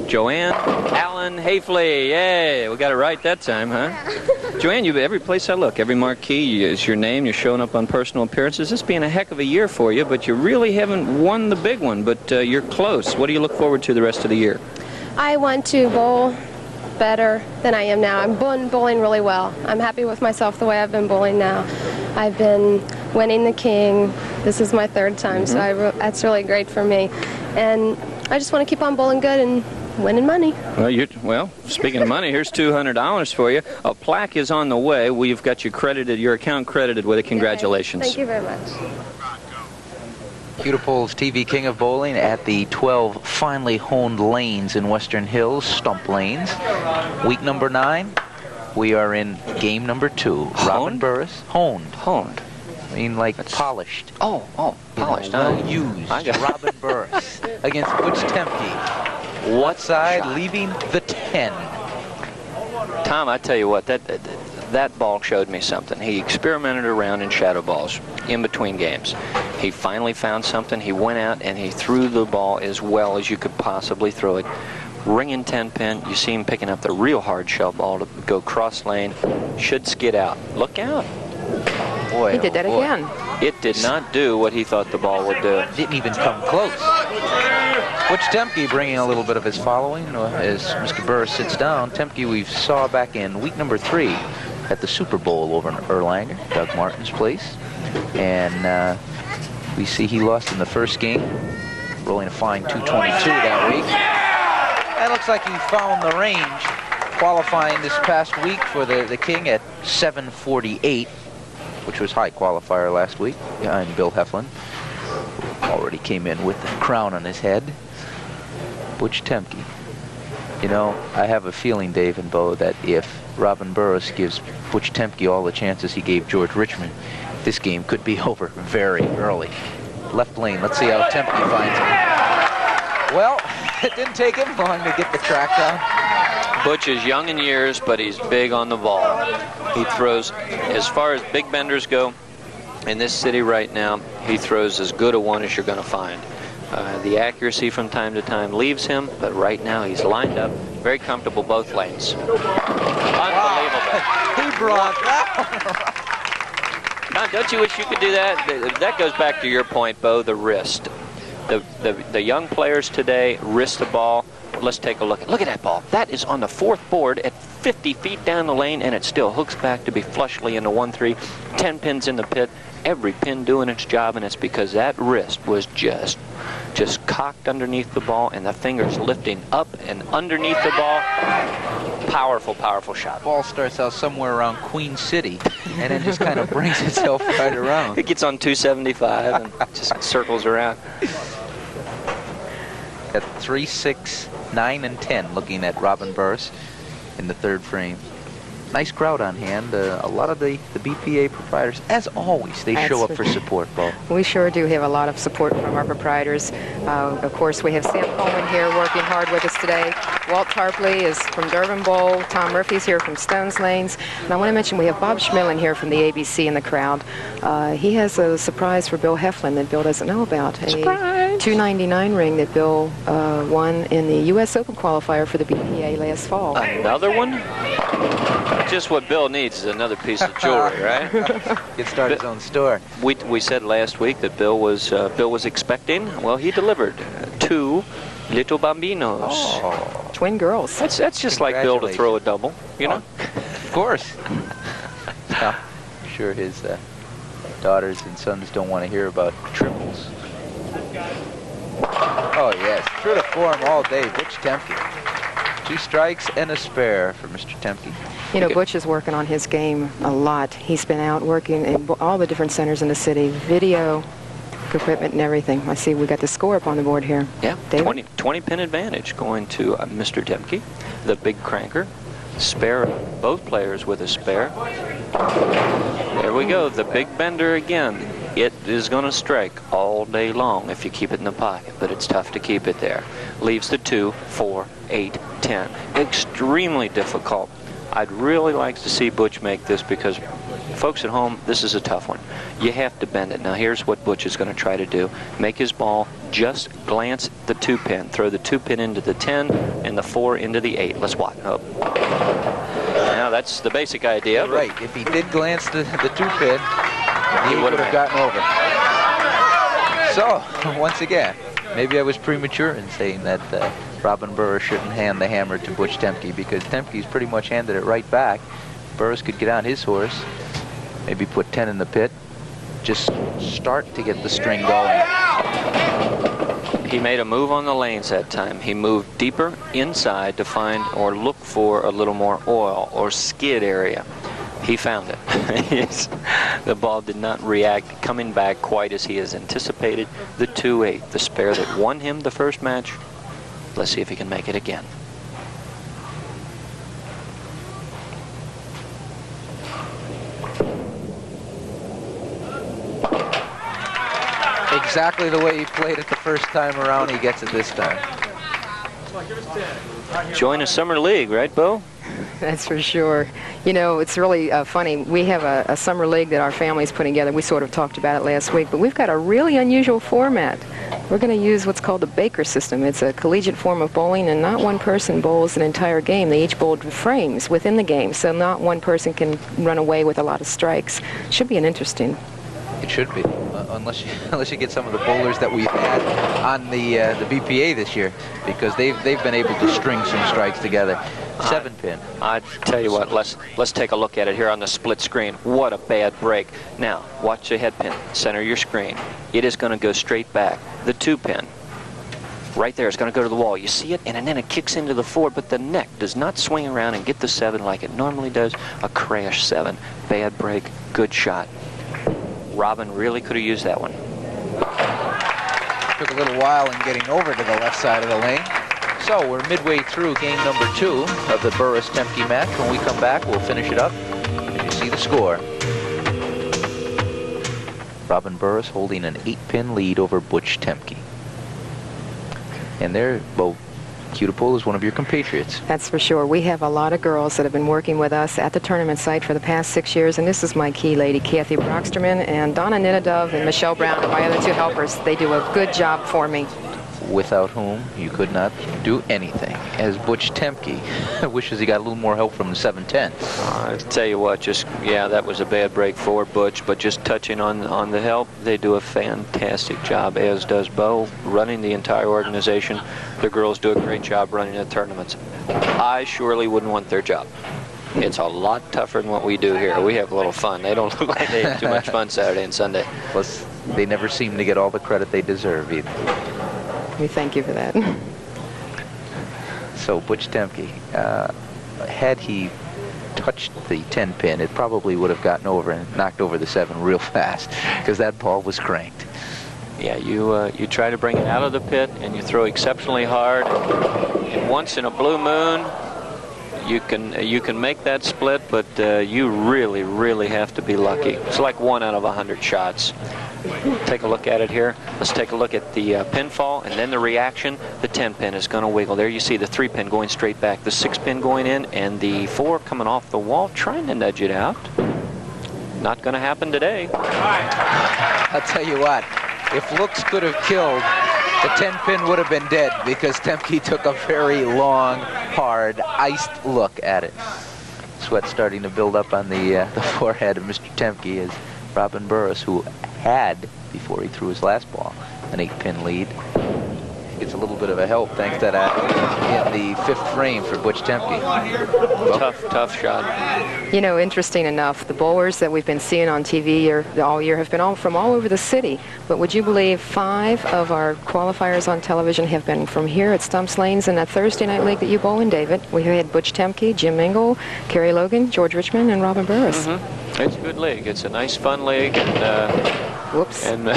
JoAnn, Alan, Hafley. Yay, we got it right that time, huh? Yeah. JoAnn, every place I look, every marquee is your name. You're showing up on personal appearances. This being a heck of a year for you, but you really haven't won the big one, but you're close. What do you look forward to the rest of the year? I want to bowl better than I am now. I'm bowling really well. I'm happy with myself the way I've been bowling now. I've been winning the King. This is my third time, so that's really great for me. And I just want to keep on bowling good and winning money. Well, speaking of money, here's $200 for you. A plaque is on the way. We've got you credited, your account credited with it. Congratulations. Thank you very much. Pewterpole's TV King of Bowling at the 12 finely honed lanes in Western Hills, stump lanes. Week number 9, we are in game number 2. Robin Burrus, honed. Honed. I mean, like polished. Oh, polished. Well used. Robin Burrus against Butch Temke. What side leaving the 10? Tom, I tell you what, that ball showed me something. He experimented around in shadow balls in between games. He finally found something. He went out and he threw the ball as well as you could possibly throw it. Ringing 10 pin, you see him picking up the real hard shell ball to go cross lane. Should skid out. Look out. Boy, he did that again. It did not do what he thought the ball would do. Didn't even come close. Butch Temke bringing a little bit of his following as Mr. Burrus sits down. Temke we saw back in week number 3 at the Super Bowl over in Erlanger, Doug Martin's place. And we see he lost in the first game, rolling a fine 222 that week. And looks like he found the range, qualifying this past week for the King at 748, which was high qualifier last week behind Bill Heflin. Already came in with the crown on his head. Butch Temke. You know, I have a feeling, Dave and Bo, that if Robin Burrus gives Butch Temke all the chances he gave George Richmond, this game could be over very early. Left lane, let's see how Temke finds him. Well, it didn't take him long to get the track down. Butch is young in years, but he's big on the ball. He throws, as far as big benders go, in this city right now, he throws as good a one as you're going to find. The accuracy from time to time leaves him, but right now he's lined up, very comfortable both lanes. Unbelievable. He brought that one. Don't you wish you could do that? That goes back to your point, Bo, the wrist. The young players today wrist the ball. Let's take a look. Look at that ball. That is on the 4th board at 50 feet down the lane, and it still hooks back to be flushly into 1-3. 10 pins in the pit. Every pin doing its job, and it's because that wrist was just cocked underneath the ball, and the fingers lifting up and underneath the ball. Powerful, powerful shot. Ball starts out somewhere around Queen City, and then just kind of brings itself right around. It gets on 275 and just circles around. At 3, 6, 9, and 10, looking at Robin Burrus in the 3rd frame. Nice crowd on hand. A lot of the BPA proprietors, as always, they show up for support, Bo. We sure do have a lot of support from our proprietors. Of course, we have Sam Coleman here working hard with us today. Walt Tarpley is from Durban Bowl. Tom Murphy's here from Stones Lanes. And I want to mention we have Bob Schmilling here from the ABC in the crowd. He has a surprise for Bill Heflin that Bill doesn't know about. Surprise! A $299 ring that Bill won in the U.S. Open qualifier for the BPA last fall. Another one? Just what Bill needs is another piece of jewelry, right? He'd start his own store. We said last week that Bill was expecting. Well, he delivered 2 little bambinos. Oh. Twin girls. That's just like Bill to throw a double, you know? Of course. I'm sure his daughters and sons don't want to hear about triples. Oh yes, true to form all day. Butch Temke. 2 strikes and a spare for Mr. Temke. You know, Butch is working on his game a lot. He's been out working in all the different centers in the city, video, equipment, and everything. I see we got the score up on the board here. Yeah, 20 pin advantage going to Mr. Temke, the big cranker. Spare, both players with a spare. There we go, the big bender again. It is going to strike all day long if you keep it in the pocket, but it's tough to keep it there. Leaves the 2, 4, 8, 10. Extremely difficult. I'd really like to see Butch make this because folks at home, this is a tough one. You have to bend it. Now here's what Butch is going to try to do. Make his ball just glance the 2-pin. Throw the 2-pin into the 10 and the 4 into the 8. Let's watch. Oh. Now that's the basic idea. Right. If he did glance the 2-pin, he would have gotten over. So, once again, maybe I was premature in saying that Robin Burrus shouldn't hand the hammer to Butch Temke, because Temke's pretty much handed it right back. Burrus could get on his horse, maybe put 10 in the pit, just start to get the string going. He made a move on the lanes that time. He moved deeper inside to find or look for a little more oil or skid area. He found it. The ball did not react coming back quite as he has anticipated. The 2-8, the spare that won him the first match. Let's see if he can make it again. Exactly the way he played it the first time around, he gets it this time. Join a summer league, right, Bo? That's for sure. You know, it's really funny. We have a summer league that our family's putting together. We sort of talked about it last week, but we've got a really unusual format. We're going to use what's called the Baker system. It's a collegiate form of bowling, and not one person bowls an entire game. They each bowled frames within the game, so not one person can run away with a lot of strikes. Should be an interesting. It should be, unless you get some of the bowlers that we've had on the BPA this year, because they've been able to string some strikes together. 7-pin. I tell you what, let's take a look at it here on the split screen. What a bad break. Now, watch the head pin. Center your screen. It is going to go straight back. The 2-pin. Right there, it's going to go to the wall. You see it, and then it kicks into the 4, but the neck does not swing around and get the 7 like it normally does. A crash 7. Bad break. Good shot. Robin really could have used that one. Took a little while in getting over to the left side of the lane. So we're midway through game number 2 of the Burrus Temke match. When we come back, we'll finish it up. As you see the score. Robin Burrus holding an 8-pin lead over Butch Temke. And there, well, Cutipole is one of your compatriots. That's for sure. We have a lot of girls that have been working with us at the tournament site for the past 6 years, and this is my key lady, Kathy Brocksterman, and Donna Ninadove and Michelle Brown are my other 2 helpers. They do a good job for me. Without whom you could not do anything. As Butch Temke wishes he got a little more help from the 7-10. I tell you what, yeah, that was a bad break for Butch, but just touching on the help, they do a fantastic job, as does Bo, running the entire organization. The girls do a great job running the tournaments. I surely wouldn't want their job. It's a lot tougher than what we do here. We have a little fun. They don't look like they have too much fun Saturday and Sunday. Plus, they never seem to get all the credit they deserve either. We thank you for that. So Butch Temke, had he touched the 10-pin, it probably would have gotten over and knocked over the 7 real fast, because that ball was cranked. Yeah, you try to bring it out of the pit, and you throw exceptionally hard. And once in a blue moon, you can make that split, but you really, really have to be lucky. It's like 1 out of 100 shots. Take a look at it here. Let's take a look at the pinfall and then the reaction. The 10-pin is going to wiggle. There you see the 3-pin going straight back, the 6-pin going in, and the 4 coming off the wall, trying to nudge it out. Not going to happen today. I'll tell you what, if looks could have killed, the 10-pin would have been dead, because Temke took a very long, hard, iced look at it. Sweat starting to build up on the forehead of Mr. Temke as Robin Burrus, who had, before he threw his last ball, an 8-pin lead. Gets a little bit of a help thanks to that in the 5th frame for Butch Temke. Tough shot. You know, interesting enough, the bowlers that we've been seeing on TV all year have been from all over the city. But would you believe 5 of our qualifiers on television have been from here at Stumps Lanes in that Thursday night league that you bowl in, David? We had Butch Temke, Jim Mingle, Kerry Logan, George Richmond, and Robin Burrus. It's a good league. It's a nice, fun league. And, whoops. And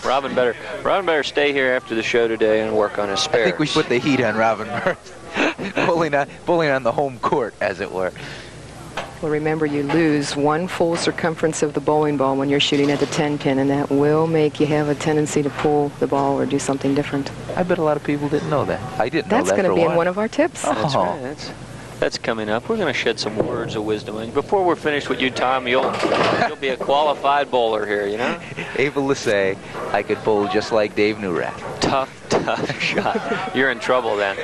Robin better stay here after the show today and work on his spares. I think we put the heat on Robin Burrus. bowling on the home court, as it were. Well, remember, you lose 1 full circumference of the bowling ball when you're shooting at the 10-pin, and that will make you have a tendency to pull the ball or do something different. I bet a lot of people didn't know that. I didn't know that. That's going to be in one of our tips. That's right. that's coming up. We're going to shed some words of wisdom. And before we're finished with you, Tom, you'll be a qualified bowler here, you know? Able to say, I could bowl just like Dave Newrath. Tough shot. You're in trouble then.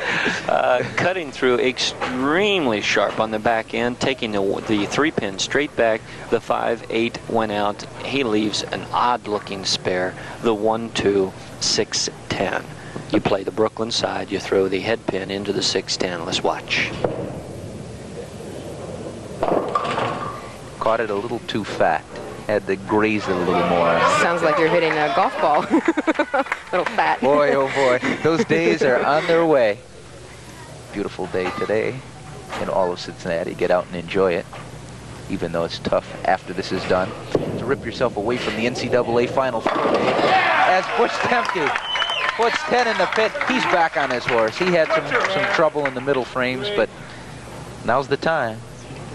Cutting through extremely sharp on the back end, taking the 3-pin straight back. The 5-8 went out. He leaves an odd-looking spare. The 1-2, 6-10. You play the Brooklyn side. You throw the head pin into the 6-10. Let's watch. Caught it a little too fat. Had to graze it a little more. Sounds like you're hitting a golf ball. Little fat. Boy, oh boy, those days are on their way. Beautiful day today in all of Cincinnati. Get out and enjoy it, even though it's tough after this is done. To rip yourself away from the NCAA Final Four as Butch Temke puts 10 in the pit. He's back on his horse. He had some trouble in the middle frames, but now's the time.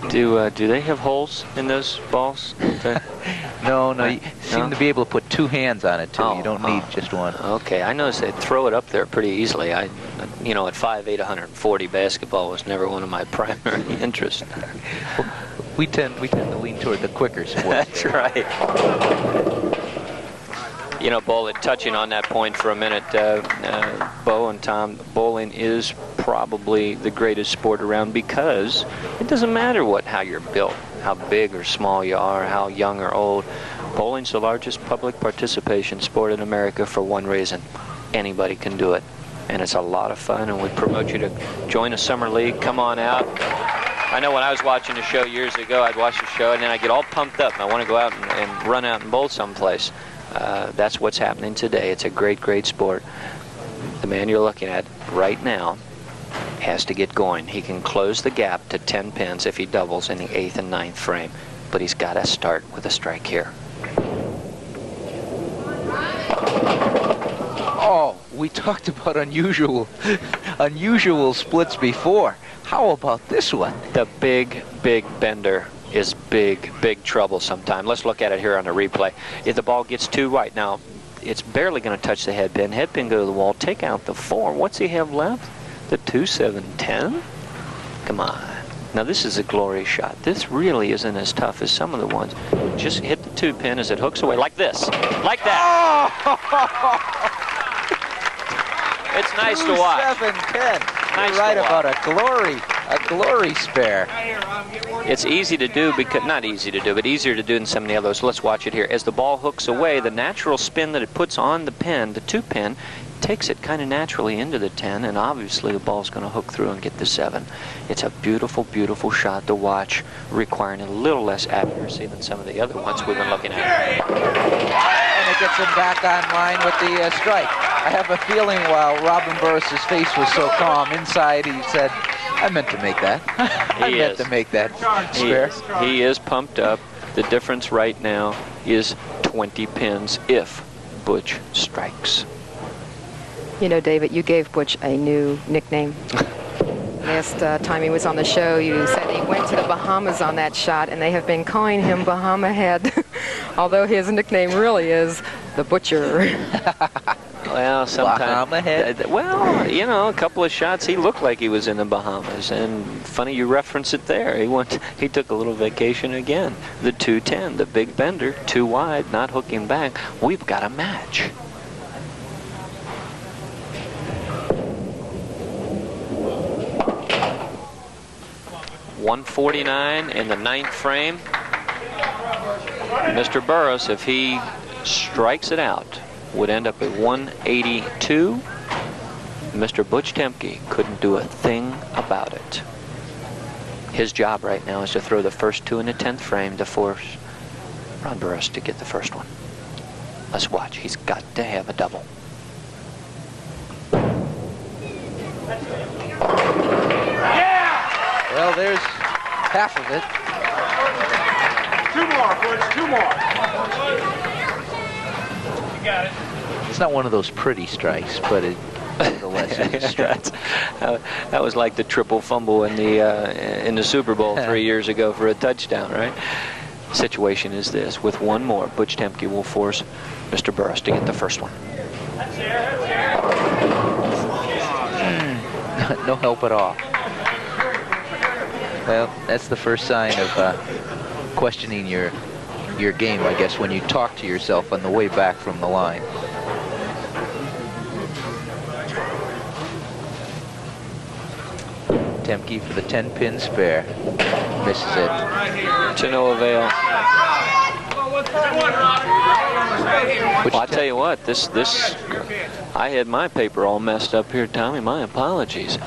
Do they have holes in those balls? No, you seem to be able to put 2 hands on it, too. You don't need just one. Okay, I noticed they throw it up there pretty easily. At 5'8", 140, basketball was never one of my primary interests. We tend to lean toward the quicker sport. That's right. You know, touching on that point for a minute, Bo and Tom, bowling is probably the greatest sport around because it doesn't matter how you're built, how big or small you are, how young or old. Bowling's the largest public participation sport in America for one reason. Anybody can do it. And it's a lot of fun, and we promote you to join a summer league. Come on out. I know when I was watching the show years ago, I'd watch the show, and then I'd get all pumped up, and I want to go out and run out and bowl someplace. That's what's happening today. It's a great, great sport. The man you're looking at right now has to get going. He can close the gap to 10 pins if he doubles in the 8th and 9th frame, but he's got to start with a strike here. Oh, we talked about unusual splits before. How about this one? The big bender is big trouble sometime. Let's look at it here on the replay. If the ball gets too wide, now it's barely going to touch the head pin. Head pin go to the wall. Take out the 4. What's he have left? The 2, 7, 10? Come on. Now this is a glorious shot. This really isn't as tough as some of the ones. Just hit the 2 pin as it hooks away like this. Like that. Oh! It's nice to watch. 7, 10. Nice You're right to watch. about a glory spare. It's easy to do, because not easy to do, but easier to do than some of the others. Let's watch it here. As the ball hooks away, the natural spin that it puts on the pin, the 2 pin, takes it kind of naturally into the 10, and obviously the ball's going to hook through and get the 7. It's a beautiful, beautiful shot to watch, requiring a little less accuracy than some of the other ones we've been looking at. And it gets him back online with the strike. I have a feeling while Robin Burrus's face was so calm, inside he said, I meant to make that. I meant to make that spare. He is pumped up. The difference right now is 20 pins if Butch strikes. You know, David, you gave Butch a new nickname. Last time he was on the show, you said he went to the Bahamas on that shot, and they have been calling him Bahama Head, although his nickname really is the Butcher. Well, sometimes. Bahama Head. Well, you know, a couple of shots, he looked like he was in the Bahamas, and funny you reference it there. He took a little vacation again. The 210, the big bender, 2 wide, not hooking back. We've got a match. .149 in the 9th frame. Mr. Burrus, if he strikes it out, would end up at 182. Mr. Butch Temke couldn't do a thing about it. His job right now is to throw the first 2 in the 10th frame to force Ron Burrus to get the first one. Let's watch. He's got to have a double. Well, there's half of it. 2 more, Butch, 2 more. You got it. It's not one of those pretty strikes, but it nevertheless is a strike. That was like the triple fumble in the Super Bowl 3 years ago for a touchdown, right? Situation is this: with 1 more, Butch Temke will force Mr. Burrus to get the first one. No help at all. Well, that's the first sign of questioning your game, I guess, when you talk to yourself on the way back from the line. Temke for the 10-pin spare. Misses it. To no avail. Well, I tell you what, this I had my paper all messed up here, Tommy. My apologies.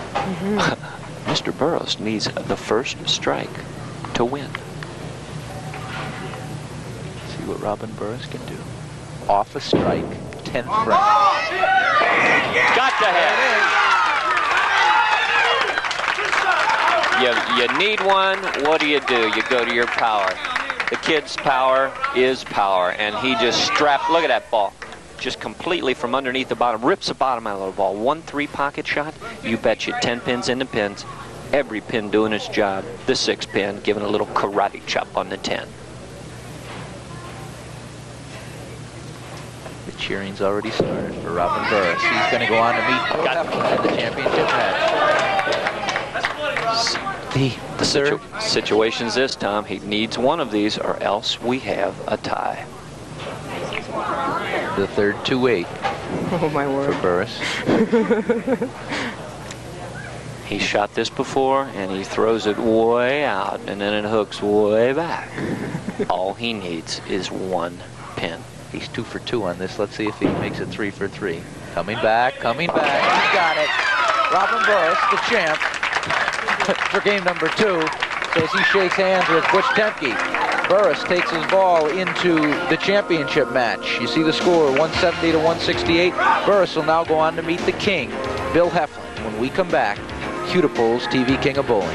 Mr. Burrus needs the first strike to win. See what Robin Burrus can do. Off a strike, 10th frame. Got to have it. You need one. What do? You go to your power. The kid's power is power, and he just strapped. Look at that ball. Just completely from underneath the bottom, rips the bottom out of the ball. 1-3 pocket shot, you bet you 10 pins into pins. Every pin doing its job. The 6 pin giving a little karate chop on the 10. The cheering's already started for Robin Burrus. He's going to go on to meet Bill Hafley in the championship match. The third Situation's this, Tom. He needs one of these, or else we have a tie. The third 2-8. Oh, my word. For Burrus. He shot this before, and he throws it way out, and then it hooks way back. All he needs is 1 pin. He's 2 for 2 on this. Let's see if he makes it 3 for 3. Coming back. He's got it. Robin Burrus, the champ, for game number 2, as he shakes hands with Butch Temke. Burrus takes his ball into the championship match. You see the score, 170 to 168. Burrus will now go on to meet the king, Bill Hafley. When we come back, Cutiple's TV King of Bowling.